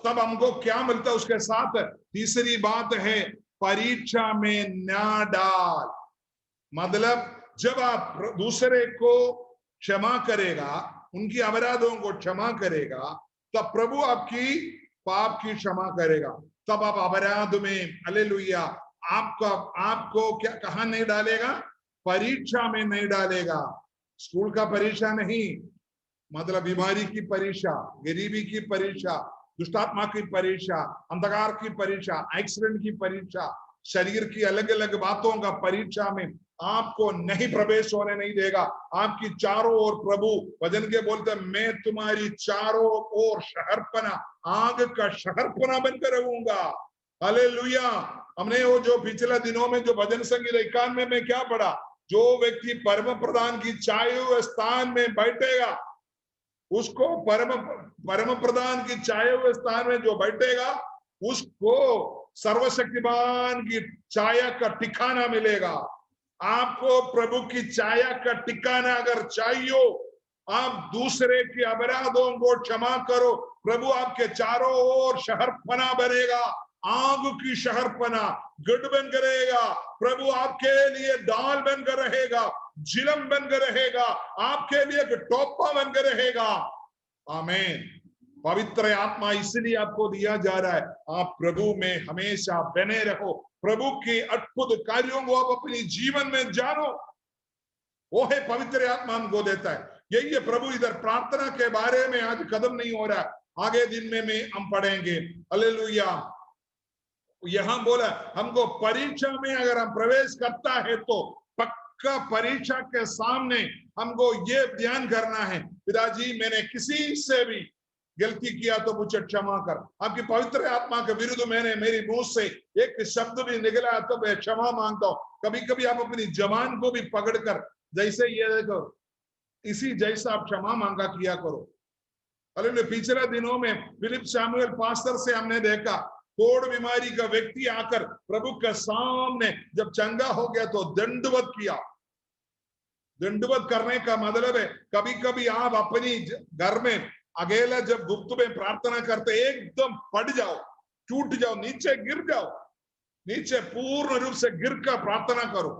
तब हमको क्या मिलता है उसके साथ? तीसरी बात है, परीक्षा में ना डाल। मतलब जब आप दूसरे को क्षमा करेगा, उनकी अपराधों को क्षमा करेगा, तब प्रभु आपकी पाप की क्षमा करेगा। तब आप अपराध में, हालेलुया, आपको क्या, कहां नहीं डालेगा? परीक्षा में नहीं डालेगा। स्कूल का परीक्षा नहीं, मतलब बीमारी की परीक्षा, गरीबी की परीक्षा, दुष्टात्मा की परीक्षा, अंधकार की परीक्षा, एक्सीडेंट की परीक्षा, शरीर की अलग अलग बातों का परीक्षा में आपको नहीं प्रवेश होने नहीं देगा। आपकी चारों ओर प्रभु वचन के बोलते, मैं तुम्हारी चारों ओर शहरपना, आग का शहरपना बनकर रहूंगा। हालेलुया। हमने वो जो पिछले दिनों में जो भजन संगीत 91 में क्या पढ़ा, जो व्यक्ति परम प्रधान की छाए हुए स्थान में बैठेगा, उसको परम प्रधान की छाए हुए स्थान में जो बैठेगा, उसको सर्वशक्तिमान की छाया का ठिकाना मिलेगा। आपको प्रभु की छाया का ठिकाना अगर चाहिए, आप दूसरे के अपराधों को क्षमा करो, प्रभु आपके चारों ओर शहरपना बनेगा, आग की शहरपना, गढ़ बनकर रहेगा। प्रभु आपके लिए डाल बनकर रहेगा, जिलम बनकर रहेगा, आपके लिए एक टोपा बनकर रहेगा। आमीन। पवित्र आत्मा इसलिए आपको दिया जा रहा है, आप प्रभु में हमेशा बने रहो, प्रभु के अद्भुत कार्यों को आप अपने जीवन में जानो। वो है पवित्र आत्मा हमको देता है। यही है प्रभु इधर प्रार्थना के बारे में आज कदम नहीं हो रहा, आगे दिन में हम पढ़ेंगे। हालेलुया। यहां बोला हमको परीक्षा में अगर हम प्रवेश करता है तो पक्का परीक्षा के सामने हमको ये ध्यान करना है, पिताजी मैंने किसी से भी गलती किया तो मुझे क्षमा कर। आपकी पवित्र आत्मा के विरुद्ध मैंने मेरी मुंह से एक शब्द भी निकला तो मैं क्षमा मांगता हूं। कभी कभी आप अपनी जबान को भी पकड़कर जैसे ये देखो इसी जैसा आप क्षमा मांगा किया करो। हालेलुया। पिछले दिनों में फिलिप शैमुएल पास्टर से हमने देखा कोढ़ बीमारी का व्यक्ति आकर प्रभु के सामने जब चंगा हो गया तो दंडवत किया। दंडवत करने का मतलब है कभी कभी आप अपनी घर में अकेला जब गुप्त में प्रार्थना करते एकदम पड़ जाओ, टूट जाओ, नीचे गिर जाओ, नीचे पूर्ण रूप से गिर कर प्रार्थना करो।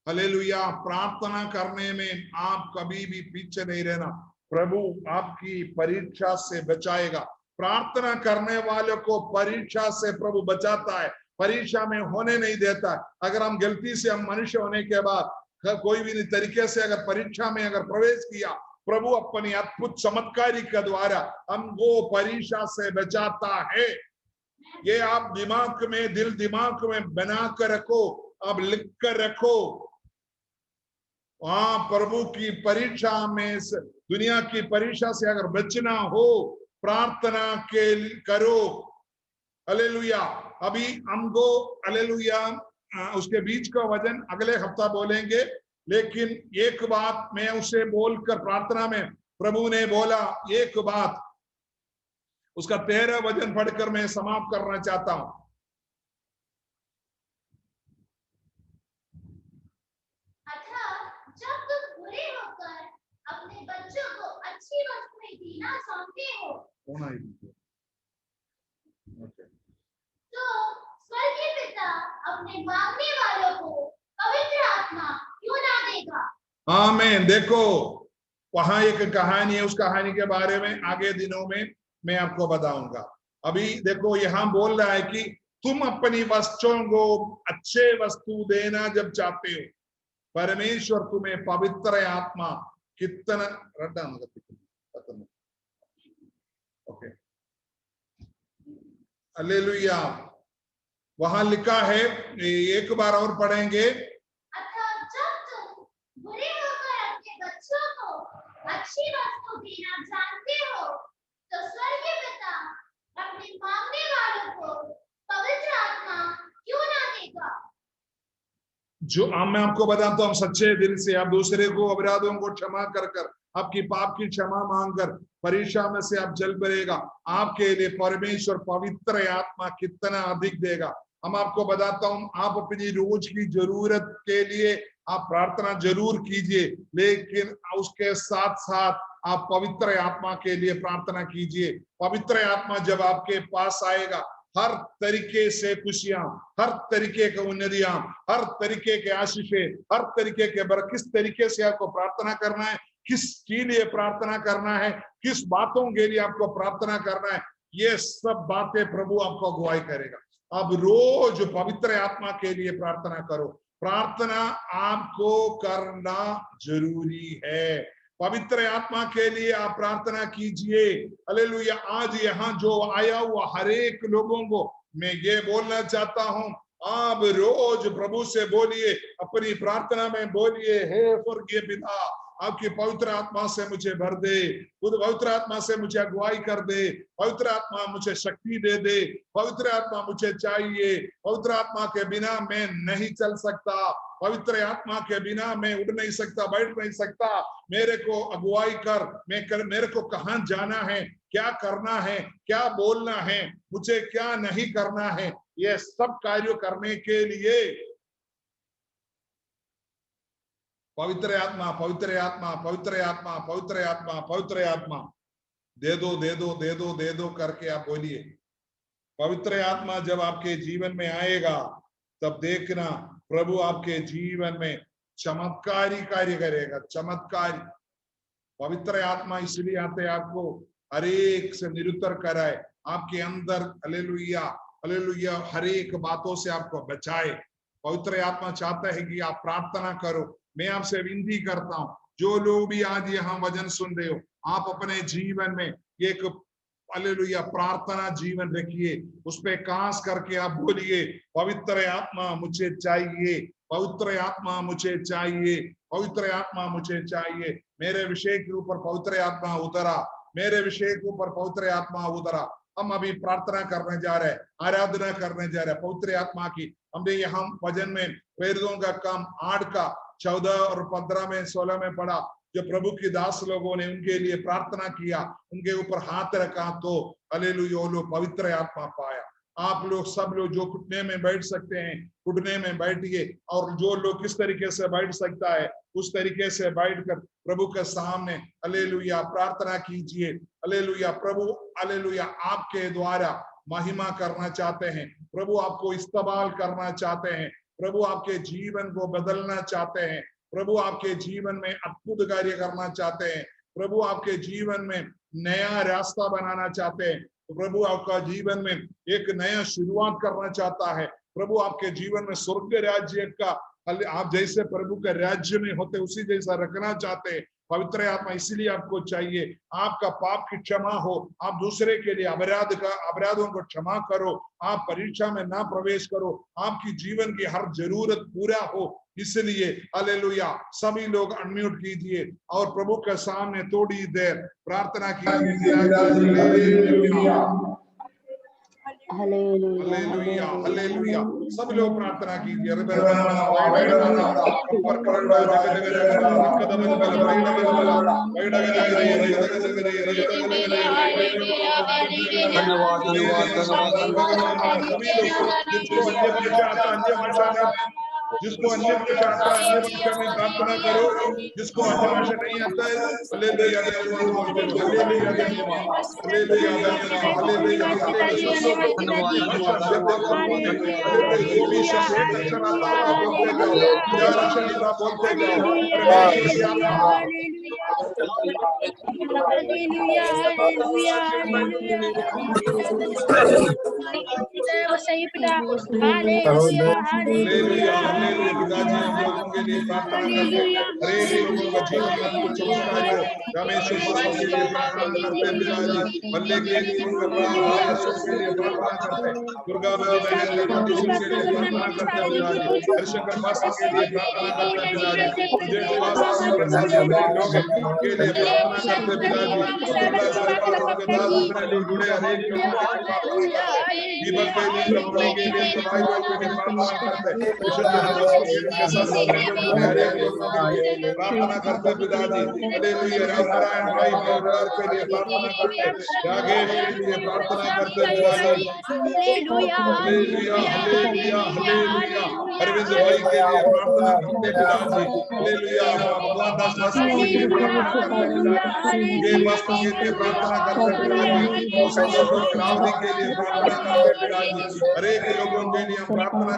हालेलुया। प्रार्थना करने में आप कभी भी पीछे नहीं रहना, प्रभु आपकी परीक्षा से बचाएगा। प्रार्थना करने वालों को परीक्षा से प्रभु बचाता है, परीक्षा में होने नहीं देता। अगर हम गलती से हम मनुष्य होने के बाद कोई भी तरीके से अगर परीक्षा में अगर प्रवेश किया, प्रभु अपनी अद्भुत चमत्कारी के द्वारा हमको परीक्षा से बचाता है। ये आप दिमाग में दिल दिमाग में बना कर रखो, आप लिख कर रखो। वहां प्रभु की परीक्षा में दुनिया की परीक्षा से अगर बचना हो प्रार्थना के करो। हालेलुया। अभी हमको हालेलुया उसके बीच का वजन अगले हफ्ता बोलेंगे, लेकिन एक बात मैं उसे बोलकर प्रार्थना में प्रभु ने बोला एक बात, उसका 13 वजन पढ़कर मैं समाप्त करना चाहता हूं। जब तुम बुरे होकर अपने बच्चों को अच्छी वस्तुएं देना चाहते हो तो स्वर्गीय पिता अपने मांगने वालों को पवित्र आत्मा क्यों ना देगा। आमीन। देखो वहां एक कहानी है, उस कहानी के बारे में आगे दिनों में मैं आपको बताऊंगा। अभी देखो यहाँ बोल रहा है कि तुम अपनी वस्तुओं को अच्छे वस्तु देना जब चाहते हो, परमेश्वर तुम्हें पवित्र आत्मा कितना ओके हालेलुया। वहां लिखा है, एक बार और पढ़ेंगे। जब तुम बुरे होकर अपने बच्चों को अच्छी वस्तु देना जानते हो तो स्वर्गीय पिता अपने मांगने वालों को पवित्र आत्मा क्यों ना देगा। जो मैं आपको बताता हूँ सच्चे दिल से आप दूसरे को अपराधों को क्षमा कर कर आपकी पाप की क्षमा मांगकर परीक्षा में से आप चल पड़ेगा, आपके लिए परमेश्वर पवित्र आत्मा कितना अधिक देगा। हम आपको बताता हूँ, आप अपनी रोज की जरूरत के लिए आप प्रार्थना जरूर कीजिए, लेकिन उसके साथ साथ आप पवित्र आत्मा के लिए प्रार्थना कीजिए। पवित्र आत्मा जब आपके पास आएगा हर तरीके से खुशियां, हर तरीके के उन्नतियां, हर तरीके के आशीषें, हर तरीके के किस तरीके से आपको प्रार्थना करना है, किसके लिए प्रार्थना करना है, किस बातों के लिए आपको प्रार्थना करना है, ये सब बातें प्रभु आपको अगुवाई करेगा। अब रोज पवित्र आत्मा के लिए प्रार्थना करो। प्रार्थना आपको करना जरूरी है। पवित्र आत्मा के लिए आप प्रार्थना कीजिए। हालेलुया। आज यहाँ जो आया हुआ हर एक लोगों को मैं ये बोलना चाहता हूँ, आप रोज प्रभु से बोलिए, अपनी प्रार्थना में बोलिए, हे स्वर्गीय पिता आपकी पवित्र आत्मा से मुझे भर दे, पवित्र आत्मा से मुझे अगुवाई कर दे, पवित्र आत्मा मुझे शक्ति दे दे, पवित्र आत्मा मुझे चाहिए, पवित्र आत्मा के बिना मैं नहीं चल सकता, पवित्र आत्मा के बिना मैं उड़ नहीं सकता, बैठ नहीं सकता, मेरे को अगुवाई कर, मेरे को कहाँ जाना है, क्या करना है, क्या बोलना है, मुझे क्या नहीं करना है, ये सब कार्य करने के लिए पवित्र आत्मा पवित्र आत्मा पवित्र आत्मा पवित्र आत्मा पवित्र आत्मा दे दो दे दो दे दो दे दो करके आप बोलिए। पवित्र आत्मा जब आपके जीवन में आएगा तब देखना प्रभु आपके जीवन में चमत्कारी कार्य करेगा। चमत्कारी पवित्र आत्मा इसलिए आते आपको हर एक से निरुत्तर कराए, आपके अंदर हालेलुया हालेलुया हर एक बातों से आपको बचाए। पवित्र आत्मा चाहता है कि आप प्रार्थना करो। मैं आपसे विनती करता हूं, जो लोग भी आज यहाँ वचन सुन रहे हो, आप अपने जीवन में एक हालेलुया प्रार्थना जीवन रखिए, उस पे खास करके आप बोलिए, पवित्र आत्मा मुझे चाहिए, पवित्र आत्मा मुझे चाहिए, पवित्र आत्मा मुझे चाहिए। मेरे विषय के ऊपर पवित्र आत्मा उतरा, मेरे विषय के ऊपर पवित्र आत्मा उतरा। हम अभी प्रार्थना करने जा रहे हैं, आराधना करने जा रहे हैं पवित्र आत्मा की। हमने यहाँ वचन में प्रेरितों का काम 8 का 14 और 15 में 16 में पढ़ा, जो प्रभु के दास लोगों ने उनके लिए प्रार्थना किया, उनके ऊपर हाथ रखा तो हालेलुया वो लोग पवित्र आत्मा पाया। आप लोग सब लोग जो घुटने में बैठ सकते हैं घुटने में बैठिए, और जो लोग किस तरीके से बैठ सकता है उस तरीके से बैठकर प्रभु के सामने हालेलुया प्रार्थना कीजिए। हालेलुया प्रभु हालेलुया आपके द्वारा महिमा करना चाहते हैं, प्रभु आपको इस्तेमाल करना चाहते हैं, प्रभु आपके जीवन को बदलना चाहते हैं, प्रभु आपके जीवन में अद्भुत कार्य करना चाहते हैं, प्रभु आपके जीवन में नया रास्ता बनाना चाहते हैं, प्रभु आपका जीवन में एक नया शुरुआत करना चाहता है, प्रभु आपके जीवन में स्वर्ग राज्य का आप जैसे प्रभु के राज्य में होते उसी जैसा रखना चाहते हैं। पवित्र आत्मा इसीलिए आपको चाहिए, आपका पाप की क्षमा हो, आप दूसरे के लिए अपराधों को क्षमा करो, आप परीक्षा में ना प्रवेश करो, आपकी जीवन की हर जरूरत पूरा हो। इसलिए हालेलुया सभी लोग अनम्यूट कीजिए और प्रभु के सामने थोड़ी देर प्रार्थना कीजिए। हालेलुया हालेलुया सब लोग प्रार्थना कीजिए। जिसको अन्य भाषा आता है अन्य भाषा में प्रार्थना करो, जिसको अन्य भाषा नहीं आता है हालेलुया हालेलुया हालेलुया हालेलुया जो भी शब्द एक अक्षर आता है बोलते जाओ, 4 अक्षर आता बोलते जाओ। सही पिता हालेलुया हालेलुया पिताजी हम लोगों के लिए प्रार्थना करते हैं, हरेक लोगों का जीवन में कुछ चमत्कार हो। रमेश पास्टर के लिए प्रार्थना करते हैं पिताजी, बल्ले के लिए प्रार्थना करते हैं, दुर्गा बहन के कंडीशन के लिए प्रार्थना करते हैं पिताजी, हरिशंकर पास्टर के लिए प्रार्थना करते हैं पिताजी, मुझे पास्टर के लिए प्रार्थना करते हैं पिताजी, के दास अपने लोग जुड़े हरेक लोगों के लिए प्रार्थना करते हैं, दीपक के लिए कंपनी के लिए सभाई के लिए प्रार्थना करते हैं, विशुद्ध के साथ अपने लोग जुड़े हरेक लोगों के लिए प्रार्थना करते हैं पिताजी। हालेलुया रामनारायण भाई परिवार के लिए प्रार्थना करते हैं, यागेश के लिए प्रार्थना करते हैं पिताजी। हालेलुया हालेलुया हालेलुया अरविंद भाई के लिए प्रार्थना करते हैं पिताजी। हालेलुया भगवान दास के लिए प्रार्थना करते हैं पिताजी, ये पास्टर के लिए प्रार्थना करते हैं पिताजी, और संतोष और क्रांति के लिए प्रार्थना करते हैं पिताजी, हरेक लोगों के लिए हम प्रार्थना